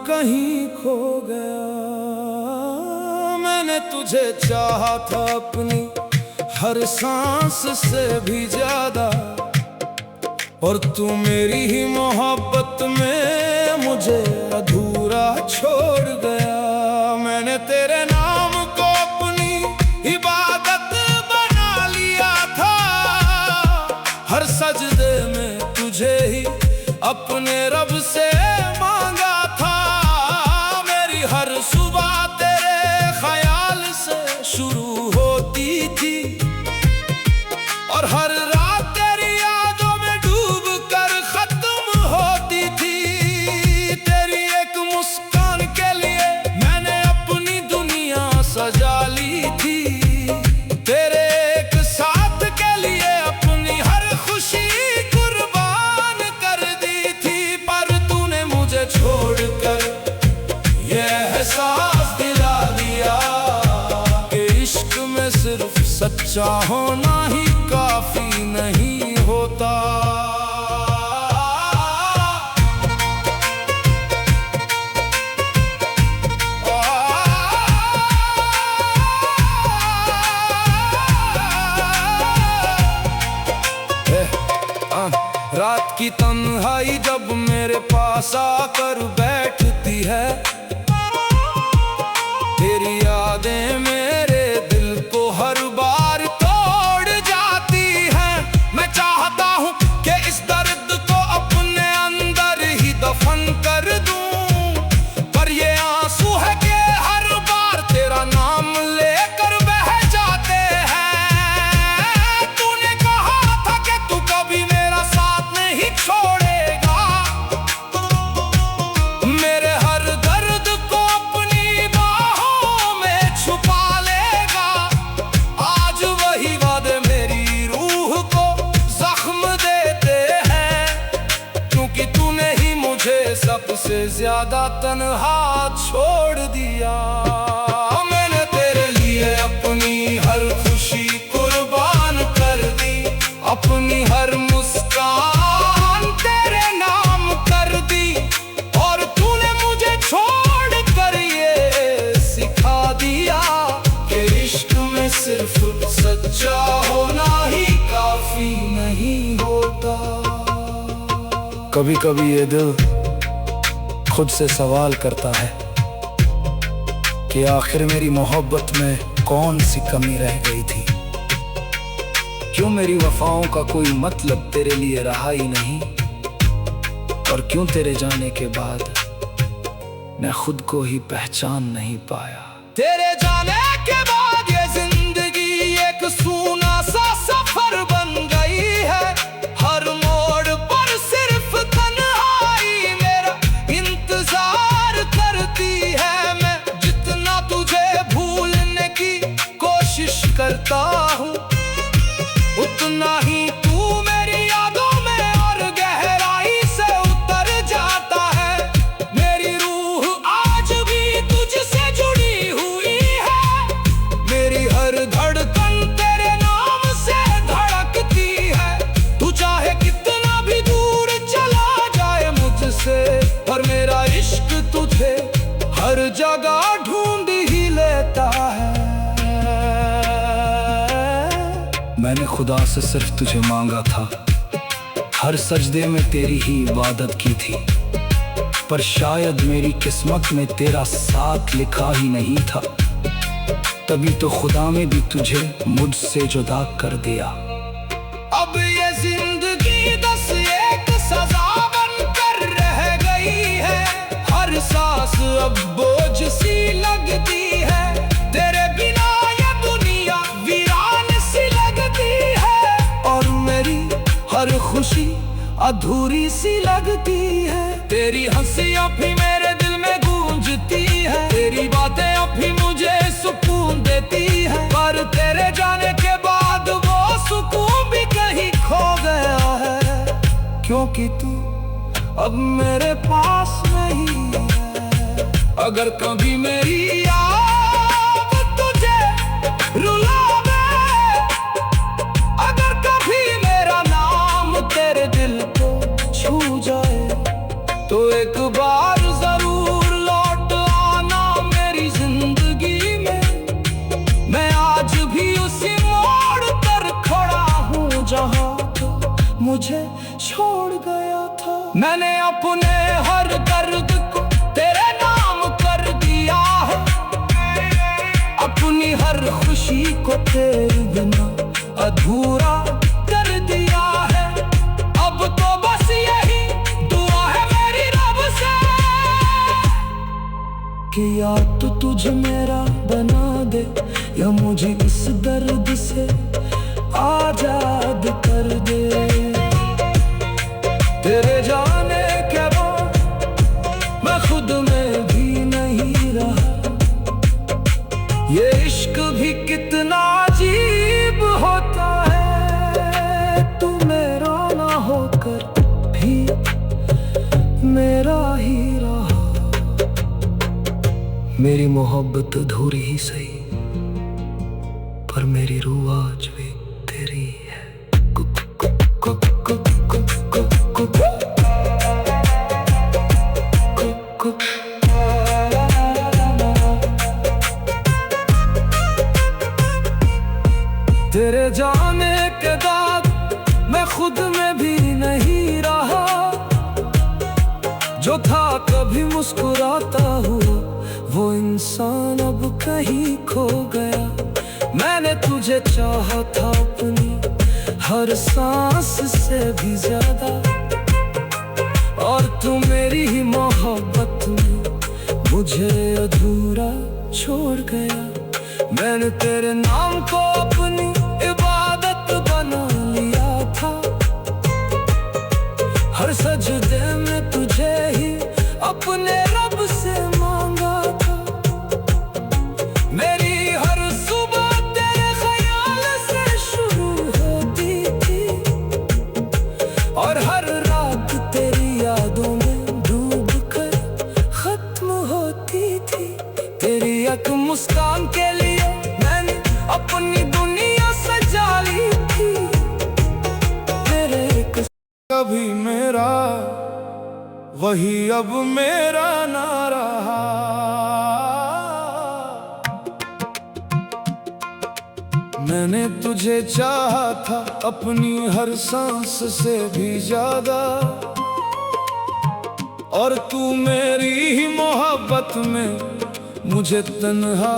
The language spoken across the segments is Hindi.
कहीं खो गया। मैंने तुझे चाहा था अपनी हर सांस से भी ज्यादा, और तू मेरी ही मोहब्बत में मुझे अधूरा छोड़ गया। मैंने तेरे नाम को अपनी इबादत बना लिया था, हर सजदे में तुझे ही अपने रब से मांगा था। मेरी हर सुबह तेरे ख्याल से शुरू होती थी, और हर रात तेरी यादों में डूब कर खत्म होती थी। तेरी एक मुस्कान के लिए मैंने अपनी दुनिया सजा ली थी, तेरे एक साथ के लिए अपनी हर खुशी कुर्बान कर दी थी। पर तूने मुझे छोड़कर ये एहसास दिला दिया कि इश्क में सिर्फ सच्चा होना ही काफी नहीं होता। रात की तन्हाई जब मेरे पास आकर बैठती है, तेरी यादें मेरे दिल को हर बार तोड़ जाती हैं। मैं चाहता हूँ कि इस दर्द को अपने अंदर ही दफन कर दूं, पर ये आंसू है कि हर बार तेरा नाम लेकर बह जाते हैं। तूने कहा था कि तू कभी मेरा साथ नहीं छोड़ेगा, मेरे हर दर्द को अपनी बाहों में छुपा लेगा। आज वही वादे मेरी रूह को जख्म देते हैं, क्योंकि तूने ही मुझे सबसे ज्यादा तन्हा छोड़ दिया। मैंने तेरे लिए अपनी हर खुशी कुर्बान कर दी, अपनी हर मुस्कान तेरे नाम कर दी, और तूने मुझे छोड़ कर ये सिखा दिया कि इश्क में सिर्फ सच्चा होना ही काफी नहीं होता। कभी कभी ये दिल खुद से सवाल करता है कि आखिर मेरी मोहब्बत में कौन सी कमी रह गई थी। क्यों मेरी वफाओं का कोई मतलब तेरे लिए रहा ही नहीं, और क्यों तेरे जाने के बाद मैं खुद को ही पहचान नहीं पाया। तेरे जाने के बाद ये जिंदगी एक सूना सा सफर बन गई है। हर मोड़ पर सिर्फ तन्हाई मेरा इंतजार करती है। मैं जितना तुझे भूलने की कोशिश करता हूँ, उतना ही तू मेरी यादों में और गहराई से उतर जाता है। मेरी रूह आज भी तुझसे जुड़ी हुई है, मेरी हर धड़कन तेरे नाम से धड़कती है। तू चाहे कितना भी दूर चला जाए मुझसे, पर मेरा इश्क तुझे हर जगह ढूंढ ही लेता है। मैंने खुदा से सिर्फ तुझे मांगा था, हर सजदे में तेरी ही इबादत की थी, पर शायद मेरी किस्मत में तेरा साथ लिखा ही नहीं था। तभी तो खुदा ने भी तुझे मुझसे जुदा कर दिया। अब ये जिंदगी दस एक सजा बनकर रह गई है, हर सांस अब बोझ सी लगती है। तेरे बिना ये दुनिया वीरान सी लगती है, और मेरी हर खुशी अधूरी सी लगती है। तेरी हंसियां भी मेरे दिल में गूंजती है, तेरी बातें अब भी मुझे सुकून देती है। पर तेरे जाने के बाद वो सुकून भी कहीं खो गया है, क्योंकि तू अब मेरे पास नहीं है। अगर कभी मेरी याद तुझे रुलावे, अगर कभी मेरा नाम तेरे दिल को छू जाए, तो एक बार जरूर कि या तो तुझे मेरा बना दे या मुझे इस दर्द से आजाद कर दे। तेरे जाने के बाद मैं खुद में भी नहीं रहा। ये इश्क भी कितना अजीब होता है, तू मेरा ना होकर भी मेरा ही रहा। मेरी मोहब्बत अधूरी ही सही, पर मेरी रूह आज भी तेरी है। तेरे जाने के बाद मैं खुद में भी नहीं रहा। जो था कभी मुस्कुराता हुआ वो इंसान अब कहीं खो गया। मैंने तुझे चाहा था अपनी हर सांस से भी ज्यादा, और तू मेरी ही मोहब्बत में मुझे अधूरा छोड़ गया। मैंने तेरे नाम को अपनी इबादत बना लिया था। हर सजदे में तुझे ही अपने रब से मांगा था। मेरी हर सुबह तेरे ख्याल से शुरू होती थी, और हर रात तेरी यादों में डूब कर खत्म होती थी। तेरी एक मुस्कान के लिए मैंने अपनी दुनिया सजा ली थी। तेरे एक कभी मेरा वही अब मेरा ना रहा। मैंने तुझे चाहा था अपनी हर सांस से भी ज्यादा, और तू मेरी ही मोहब्बत में मुझे तन्हा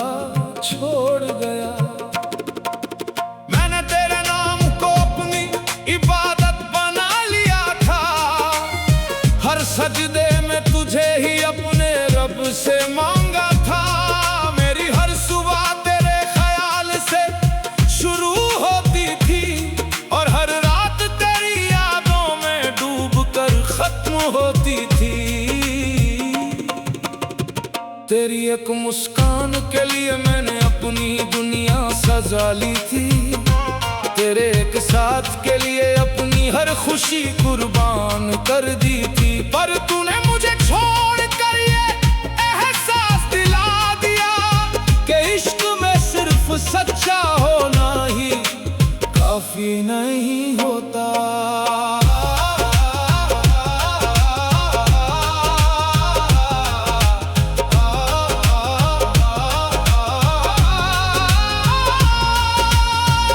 छोड़ गया। मैंने तेरे नाम को अपनी इबादत बना लिया था। हर सजदे में तुझे ही अपने रब से मांगा था। मेरी हर सुबह तेरे ख्याल से शुरू होती थी, और हर रात तेरी यादों में डूब कर खत्म होती थी। तेरी एक मुस्कान के लिए मैंने अपनी दुनिया सजा ली थी। तेरे एक साथ के लिए अपनी हर खुशी कुर्बान कर दी थी। पर तूने मुझे छोड़ कर ये एहसास दिला दिया कि इश्क में सिर्फ सच्चा होना ही काफी नहीं होता।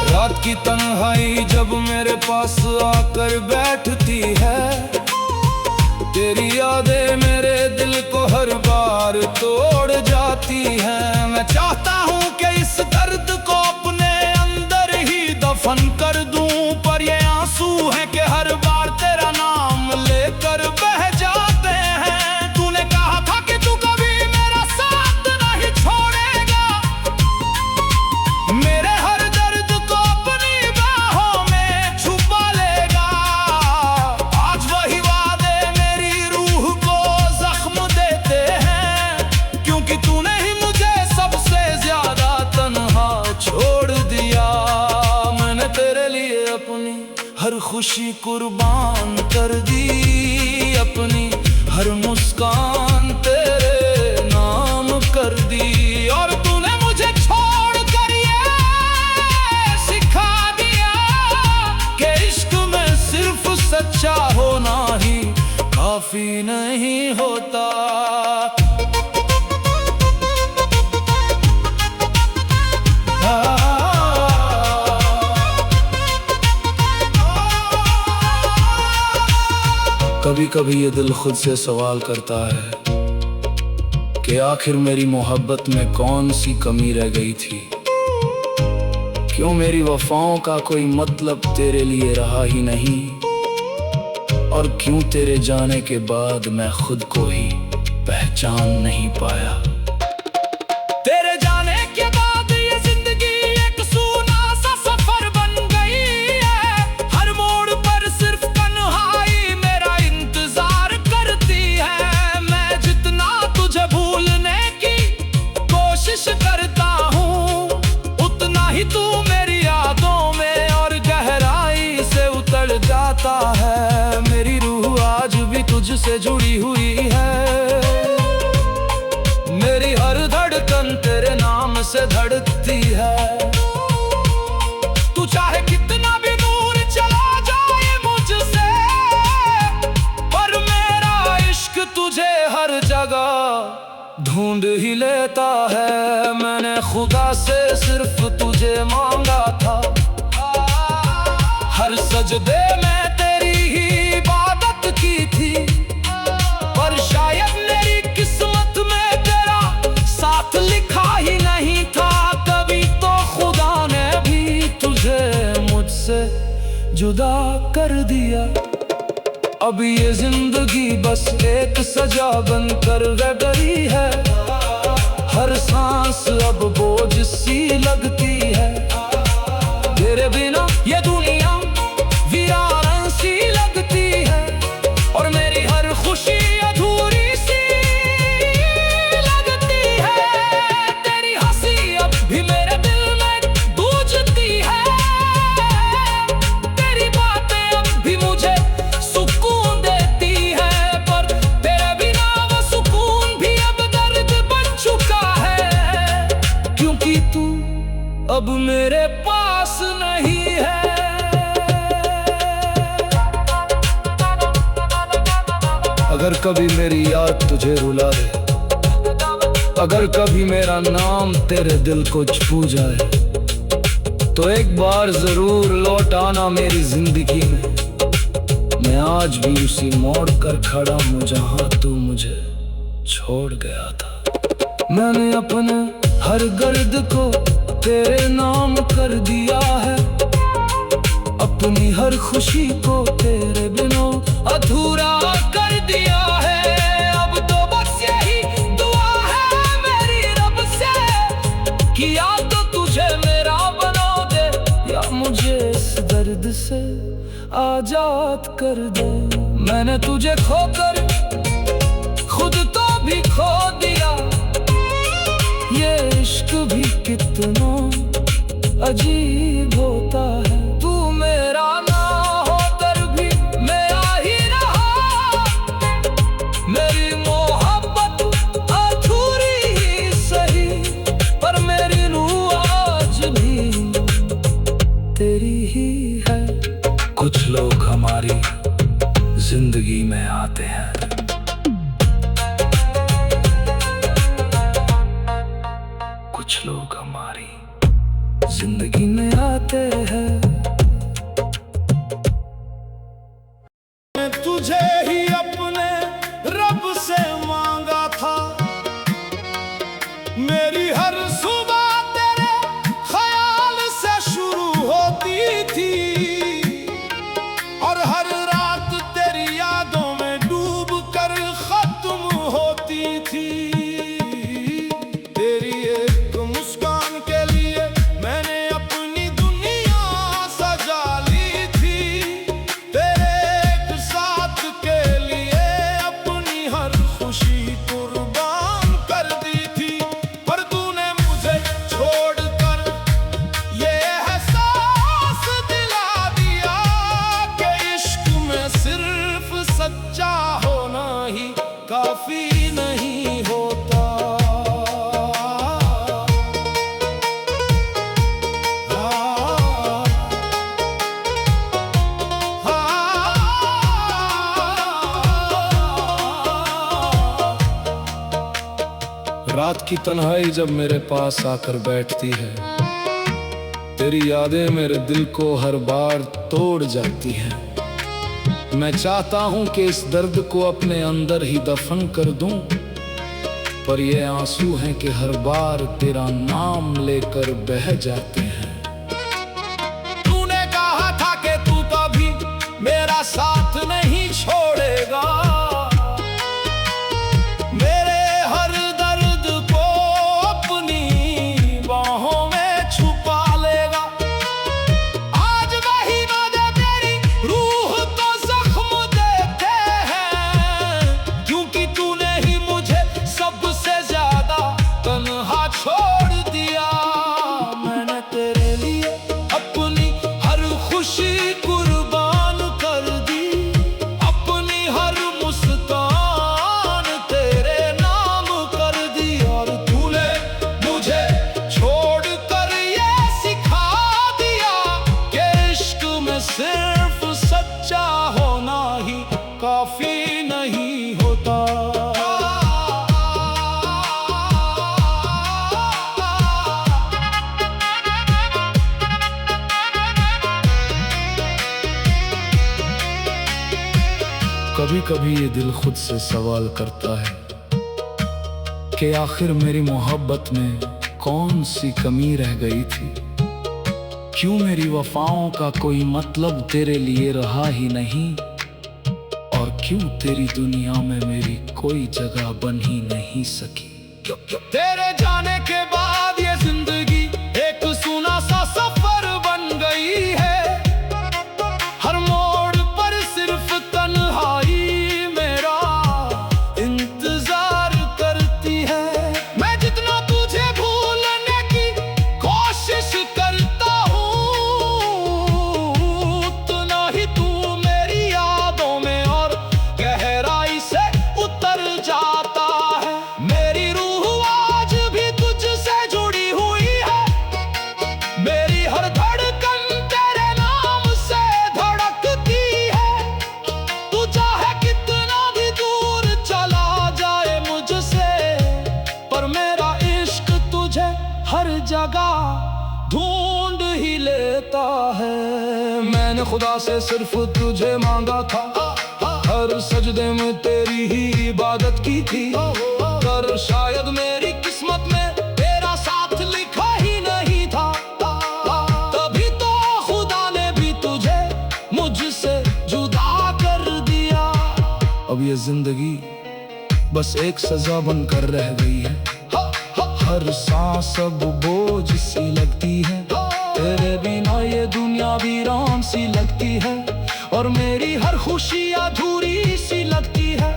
रात की तन्हाई जब मेरे पास आकर बैठती है, तेरी यादें मेरे दिल को हर बार तोड़ जाती हैं। मैं चाहता हूँ कि इस दर्द को अपने अंदर ही दफन कर दूं, पर ये आंसू हैं कि हर बार तेरा नाम लेकर बह जाते हैं। तूने कहा था कि तू कभी मेरा साथ नहीं छोड़ेगा, मेरे हर दर्द को अपनी बाहों में छुपा लेगा। आज वही वादे मेरी रूह को जख्म देते हैं, क्योंकि तूने ही मुझे सबसे ज्यादा तन्हा छोड़ दिया। मैंने तेरे लिए अपनी हर खुशी कुर्बान कर दी, अपनी हर मुस्कान तेरे नाम कर दी। और तूने मुझे छोड़ कर ये सिखा दिया कि इश्क में सिर्फ सच्चा होना ही काफी नहीं होता। कभी कभी ये दिल खुद से सवाल करता है कि आखिर मेरी मोहब्बत में कौन सी कमी रह गई थी। क्यों मेरी वफाओं का कोई मतलब तेरे लिए रहा ही नहीं, और क्यों तेरे जाने के बाद मैं खुद को ही पहचान नहीं पाया। मुझसे जुड़ी हुई है। मेरी हर धड़कन तेरे नाम से धड़कती है। तू चाहे कितना भी दूर चला जाए मुझसे, पर मेरा इश्क तुझे हर जगह ढूंढ ही लेता है। मैंने खुदा से सिर्फ तुझे मांगा था, हर सजदे में तेरी ही इबादत की थी, पर शायद मेरी किस्मत में तेरा साथ लिखा ही नहीं था। तभी तो खुदा ने भी तुझे मुझसे जुदा कर दिया। अब ये जिंदगी बस एक सजा बनकर रह गई है। हर सांस अब बोझ सी लगती है। तेरे बिना ये दुनिया वीरान सी लगती है, और मेरी हर खुशी अधूरी सी लगती है। तेरी हंसी अब भी मेरे दिल में गूंजती है। तेरी बातें अब भी मुझे सुकून देती है, पर तेरे बिना वो सुकून भी अब दर्द बन चुका है, क्योंकि तू अब मेरे पास नहीं है। अगर कभी मेरी याद तुझे रुला दे, अगर कभी मेरा नाम तेरे दिल को छू जाए, तो एक बार जरूर लौट आना मेरी जिंदगी में। मैं आज भी उसी मोड़ कर खड़ा हूँ जहाँ तू मुझे छोड़ गया था। मैंने अपने हर गर्द को तेरे नाम कर दिया है, अपनी हर खुशी को तेरे बिना अधूरा कर दिया है। अब तो बस यही दुआ है मेरी रब से कि या तो तुझे मेरा बना दे, या मुझे इस दर्द से आजाद कर दे। मैंने तुझे खोकर खुद तो भी खो दिया। ये इश्क भी कितना अजीब होता है। तू मेरा ना होकर भी मेरा ही रहा। मेरी मोहब्बत अधूरी ही सही, पर मेरी रूह आज भी तेरी ही है। कुछ लोग हमारी जिंदगी में आते हैं, कुछ लोग हमारी जिंदगी में आते हैं। तुझे ही अपने रब से मांगा था। मेरी हर सुबह तेरे ख्याल से शुरू होती थी, और हर रात तेरी यादों में डूब कर खत्म होती थी। तेरी एक मुस्कान के लिए मैंने अपनी दुनिया सजा ली थी। तेरे एक साथ के लिए अपनी हर खुशी कुर्बान कर दी थी, पर तूने मुझे छोड़कर ये एहसास दिला दिया कि इश्क में सिर्फ सच्चा होना ही काफी नहीं होता। रात की तन्हाई जब मेरे पास आकर बैठती है, तेरी यादें मेरे दिल को हर बार तोड़ जाती हैं। मैं चाहता हूं कि इस दर्द को अपने अंदर ही दफन कर दूं, पर ये आंसू हैं कि हर बार तेरा नाम लेकर बह जाते हैं। तूने कहा था कि तू कभी मेरा साथ नहीं छोड़ेगा, मेरे हर दर्द को अपनी बाहों में छुपा लेगा। आज वही वादे तेरी रूह को जख्म देते हैं, क्योंकि तूने ही मुझे सबसे ज्यादा तन्हा छोड़ दिया। मैंने कभी कभी ये दिल खुद से सवाल करता है कि आखिर मेरी मोहब्बत में कौन सी कमी रह गई थी। क्यों मेरी वफाओं का कोई मतलब तेरे लिए रहा ही नहीं, और क्यों तेरी दुनिया में मेरी कोई जगह बन ही नहीं सकी। तेरे जाने के बाद ये जिंदगी एक सुना सा सफर बन गई है। हर मोड़ पर सिर्फ तन्हाई मेरा इंतजार करती है। मैं जितना तुझे भूलने की कोशिश करता हूँ, उतना ही तू मेरी यादों में और गहराई से उतर जाता है। मेरी रूह आज भी तुझसे जुड़ी हुई है, मेरी हर धड़कन तेरे नाम से धड़कती है। तू चाहे कितना भी दूर चला जाए मुझसे, पर मेरा इश्क तुझे हर जगह ढूंढ ही लेता है। मैंने खुदा से सिर्फ तुझे मांगा था, हर सजदे में तेरी ही इबादत की थी। पर शायद मेरी किस्मत में तेरा साथ लिखा ही नहीं था, तभी तो खुदा ने भी तुझे मुझसे जुदा कर दिया। अब ये जिंदगी बस एक सजा बनकर रह गई है। हर सांस अब बोझ सी लगती है, तेरे बिना ये दुनिया वीरान सी लगती है, और मेरी हर खुशी अधूरी सी लगती है।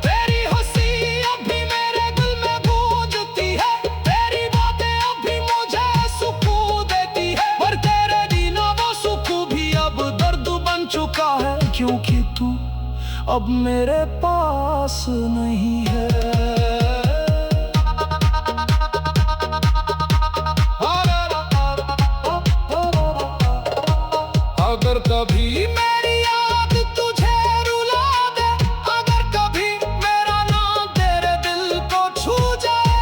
तेरी हंसी अब भी मेरे दिल में गूंजती है, तेरी बातें अब भी मुझे सुकून देती है। पर तेरे बिना वो सुकून भी अब दर्द बन चुका है, क्योंकि तू अब मेरे पास नहीं है। अगर कभी मेरी याद तुझे रुला दे, अगर कभी मेरा नाम तेरे दिल को छू जाए,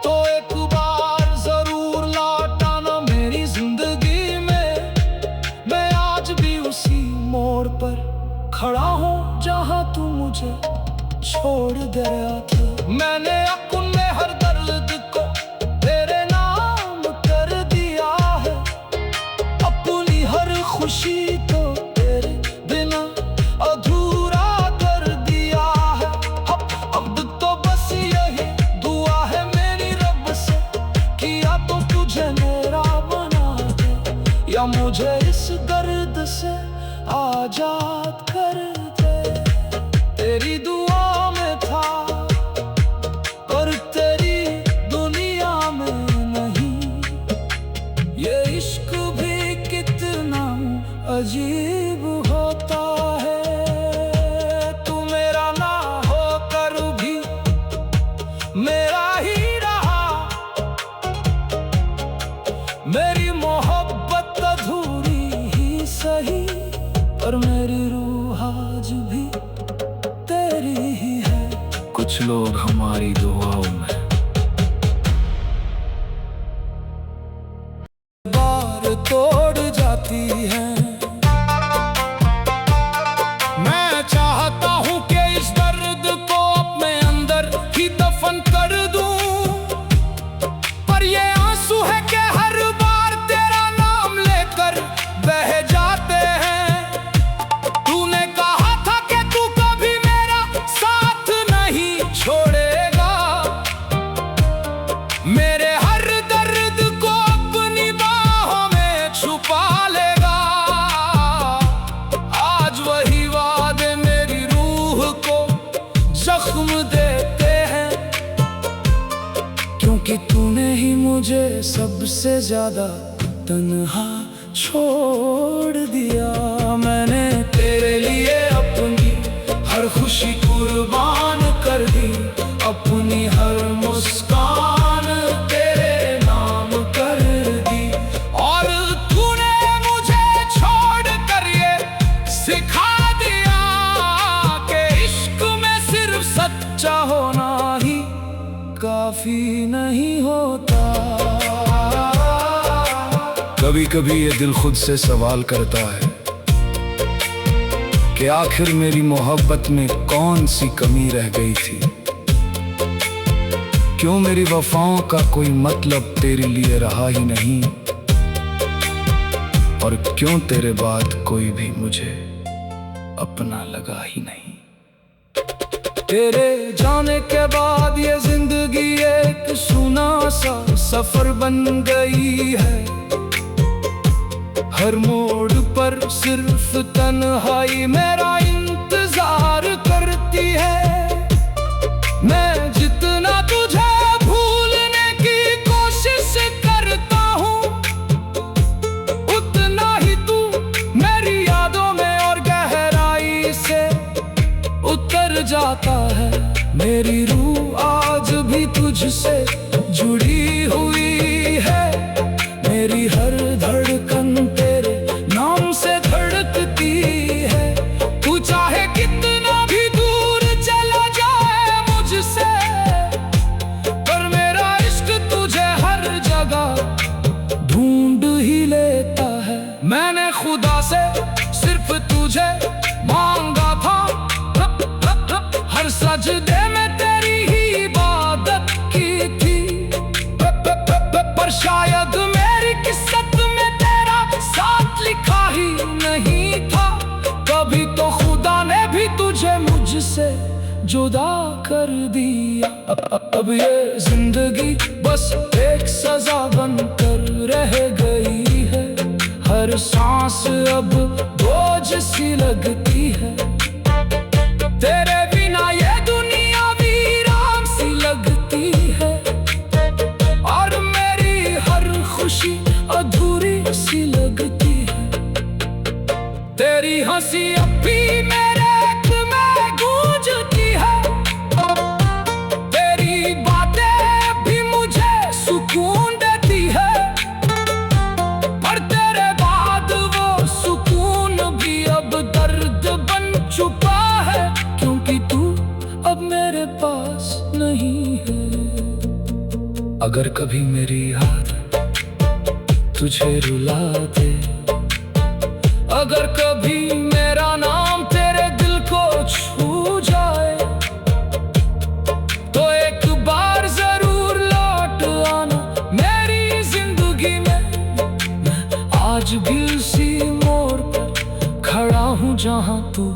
तो एक बार जरूर लौट आना मेरी जिंदगी में। मैं आज भी उसी मोड़ पर खड़ा हूँ जहाँ तू मुझे छोड़ गया था। मैंने अपने हर दर्द को तेरे नाम कर दिया है, अपनी हर खुशी को तेरे बिना अधूरा कर दिया है। अब तो बस यही दुआ है मेरी रब से कि या तो तुझे मेरा बना दे, या मुझे इस दर्द से आजाद कर दे। तेरी दुआ में था पर तेरी दुनिया में नहीं, ये इश्क भी कितना अजीब होता है। तू मेरा ना होकर भी मेरा ही रहा, मेरी मोहब्बत अधूरी ही सही, पर मेरी रूह आज भी तेरी ही है। कुछ लोग हमारी दुआओं में बार तोड़ जाती है। मैं चाहता हूँ कि इस दर्द को अपने अंदर ही दफन कर दूं, पर ये आंसू है कि हर बार तेरा नाम लेकर बह जाते हैं। तूने कहा था कि तू कभी मेरा साथ नहीं छोड़ेगा, मेरे हर दर्द को अपनी बाहों में छुपा लेगा। आज वही वादे मेरी रूह को जख्म देते हैं, क्योंकि तूने ही मुझे सबसे ज्यादा तन्हा छोड़ दिया। मैंने तेरे लिए अपनी हर खुशी कुर्बान कर दी, अपनी हर मुस्कान तेरे नाम कर दी। और तूने मुझे छोड़ कर ये सिखा दिया कि इश्क में सिर्फ सच्चा होना ही काफी नहीं होता। कभी कभी ये दिल खुद से सवाल करता है कि आखिर मेरी मोहब्बत में कौन सी कमी रह गई थी? क्यों मेरी वफाओं का कोई मतलब तेरे लिए रहा ही नहीं? और क्यों तेरे बाद कोई भी मुझे अपना लगा ही नहीं? तेरे जाने के बाद ये जिंदगी एक सुना सा सफर बन गई है। हर मोड़ पर सिर्फ तन्हाई मेरा इंतजार करती है। मैं जितना तुझे भूलने की कोशिश करता हूँ, उतना ही तू मेरी यादों में और गहराई से उतर जाता है। मेरी रूह आज भी तुझसे जुड़ी हुई है। मेरी हर धड़कन तेरे नाम से धड़कती है। तू चाहे कितना भी दूर चला जाए मुझसे, पर मेरा इश्क तुझे हर जगह ढूंढ ही लेता है। मैंने खुदा से सिर्फ तुझे मांगा था, हर सजदे में तेरी ही इबादत की थी। पर शायद मेरी किस्मत में तेरा साथ लिखा ही नहीं था। कभी तो खुदा ने भी तुझे मुझसे जुदा कर दिया। अब ये जिंदगी बस एक सजा बनकर रह गई है। हर सांस अब बोझ सी लगती है। तेरे बिना ये दुनिया वीरान सी लगती है, और मेरी हर खुशी अधूरी सी लगती है। तेरी हंसी अब भी मेरे दिल में गूंजती है। तेरी बातें भी मुझे सुकून देती है, पर तेरे बाद वो सुकून भी अब दर्द बन चुका है। क्योंकि तू अब मेरे पास नहीं है। अगर कभी मेरी याद तुझे रुला दे, अगर कभी मेरा नाम तेरे दिल को छू जाए, तो एक बार जरूर लौट आना मेरी जिंदगी में। आज भी उसी मोड़ पर खड़ा हूँ जहाँ तू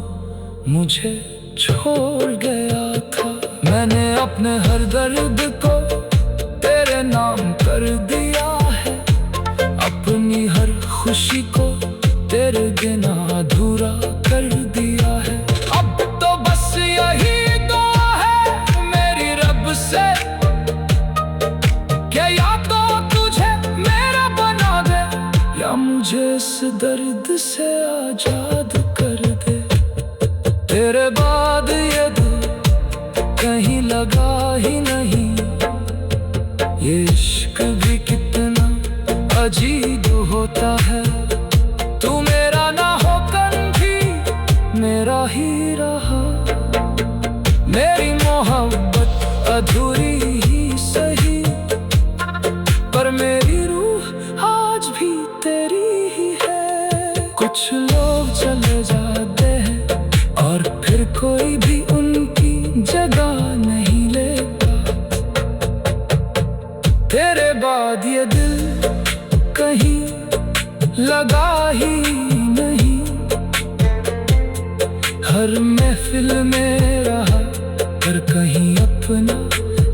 मुझे छोड़ गया था। मैंने अपने हर दर्द को तेरे नाम कर दिया है। अपनी हर खुशी को तेरे बिना अधूरा कर दिया है। अब तो बस यही दुआ है मेरी रब से, क्या या तो तुझे मेरा बना दे, या मुझे इस दर्द से आजाद कर दे। तेरे बाद ये दिल कहीं लगा ही नहीं। ये इश्क भी कितना अजीब होता है। तू मेरा ना होकर भी मेरा ही रहा। मेरी मोहब्बत अधूरी ही सही, पर मेरी रूह आज भी तेरी ही है। कुछ लोग चले जाते हैं और फिर कोई भी उनकी जगह नहीं लेता। तेरे बाद ये दिल कहीं लगा ही नहीं। हर महफिल में रहा, पर कहीं अपना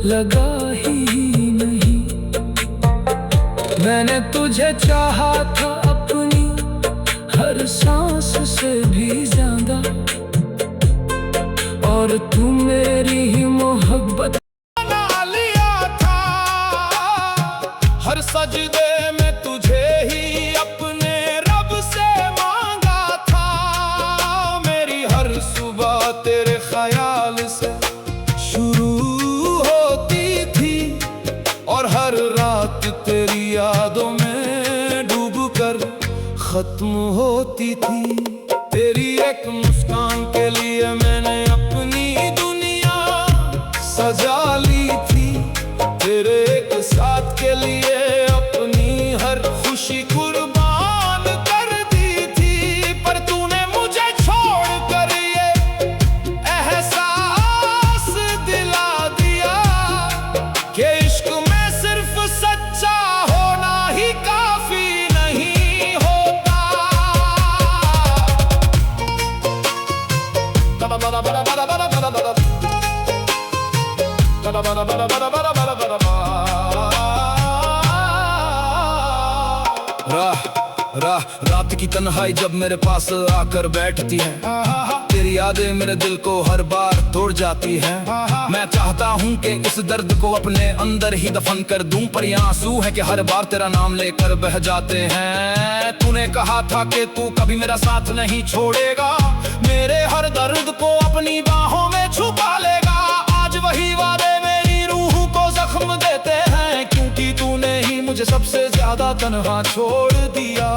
लगा ही नहीं। मैंने तुझे चाहा था अपनी हर सांस से भी ज्यादा, और तू मेरी ही मोहब्बत बना लिया था। हर सजदे में तुझे ही अपने रब से मांगा था। मेरी हर सुबह तेरे ख्याल से शुरू होती थी, और हर रात तेरी यादों में डूबकर खत्म होती थी। तेरी एक मुस्कान के लिए मैंने अपनी दुनिया सजा ली थी। तेरे एक साथ के लिए अपनी हर खुशी कुर्बान कर दी थी। पर तूने मुझे छोड़ कर ये एहसास की तन्हाई जब मेरे पास आकर बैठती है, तेरी यादें मेरे दिल को हर बार तोड़ जाती है। मैं चाहता हूँ कि इस दर्द को अपने अंदर ही दफन कर दूं, पर ये आंसू है कि हर बार तेरा नाम लेकर बह जाते हैं। तूने कहा था कि तू कभी मेरा साथ नहीं छोड़ेगा, मेरे हर दर्द को अपनी बाहों में छुपा लेगा। आज वही वादे मेरी रूह को जख्म देते हैं, क्योंकि तूने ही मुझे सबसे ज्यादा तन्हा छोड़ दिया।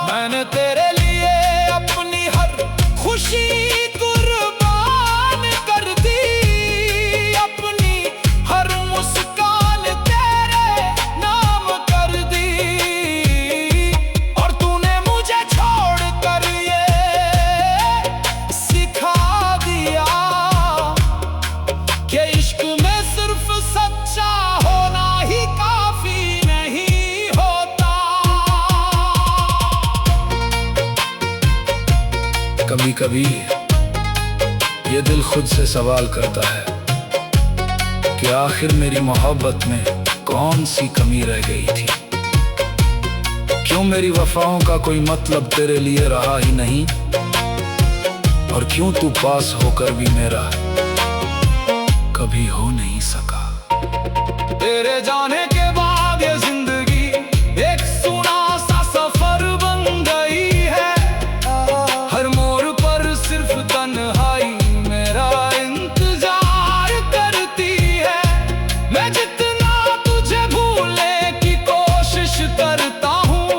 मैंने तेरे लिए अपनी हर खुशी कुर्बान कर दी, अपनी हर मुस्कान तेरे नाम कर दी, और तूने मुझे छोड़ कर ये सिखा दिया कि इश्क में सिर्फ सच्चा होना ही काफी नहीं होता। कभी कभी ये दिल खुद से सवाल करता है कि आखिर मेरी मोहब्बत में कौन सी कमी रह गई थी। क्यों मेरी वफाओं का कोई मतलब तेरे लिए रहा ही नहीं, और क्यों तू पास होकर भी मेरा कभी हो नहीं सका। तेरे जाने के बाद ये जिंदगी एक सुना सा सफर बन गई है, हर मोड़ पर सिर्फ तन्हाई मेरा इंतजार करती है। मैं जितना तुझे भूलने की कोशिश करता हूँ,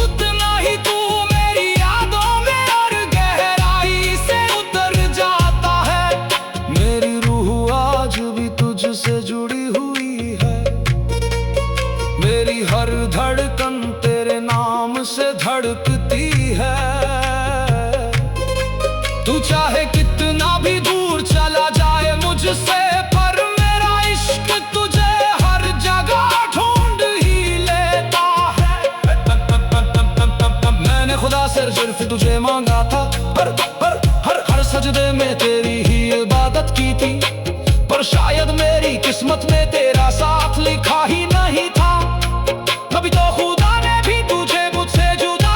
उतना ही तू मेरी यादों में और गहराई से उतर जाता है। मेरी रूह आज भी तुझसे जुड़ी हुई है, मेरी हर धड़कन तेरे नाम से धड़कती है। तू चाहे कितना भी दूर चला जाए मुझसे, पर मेरा इश्क तुझे हर जगह ढूंढ ही लेता है। मैंने खुदा से सिर्फ तुझे मांगा था, हर सजदे में तेरी ही इबादत की थी, पर शायद मेरी किस्मत में तेरा साथ लिखा ही नहीं था। कभी तो खुदा ने भी तुझे मुझसे जुदा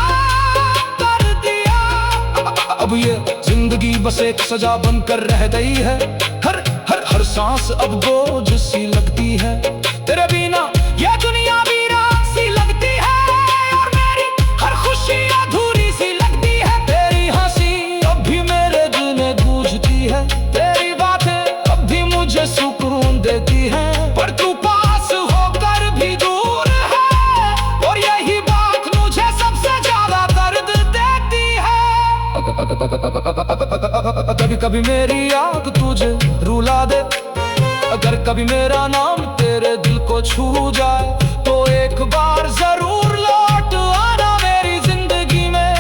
कर दिया। अब ये जिंदगी बस एक सजा बनकर रह गई है, हर सांस अब बोझ सी लगती है। तेरे बिना ये दुनिया वीरान सी लगती है, और मेरी हर खुशी अधूरी सी लगती है। तेरी हंसी अब भी मेरे दिल में गूंजती है, तेरी बातें अब भी मुझे सुकून देती है, पर तू पास होकर भी दूर है, और यही बात मुझे सबसे ज्यादा दर्द देती है। कभी कभी मेरी याद तुझे रुला दे, अगर कभी मेरा नाम तेरे दिल को छू जाए, तो एक बार जरूर लौट आना मेरी जिंदगी में।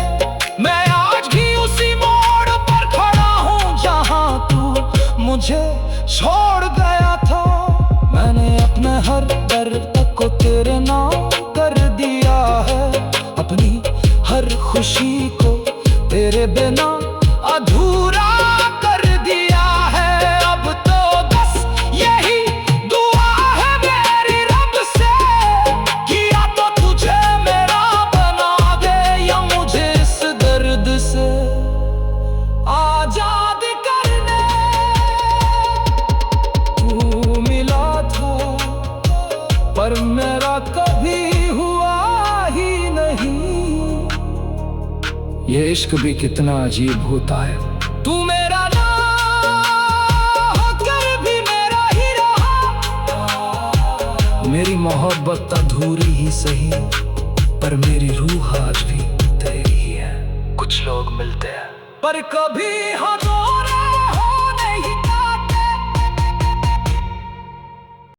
मैं आज भी उसी मोड़ पर खड़ा हूँ जहाँ तू मुझे छोड़ गया था। मैंने अपने हर दर्द को तेरे नाम कर दिया है, अपनी हर खुशी को तेरे बिना अधूरा कर दिया है। अब तो बस यही दुआ है मेरी रब से, कि या तो तुझे मेरा बना दे, या मुझे इस दर्द से आजाद करने। तू मिला था पर मेरा कभी हुआ ही नहीं। ये इश्क भी कितना अजीब होता है, तू मेरा ना होकर भी मेरा ही रहा। मेरी मोहब्बत अधूरी ही सही, पर मेरी रूह आज भी तेरी ही है। कुछ लोग मिलते हैं पर कभी हाँ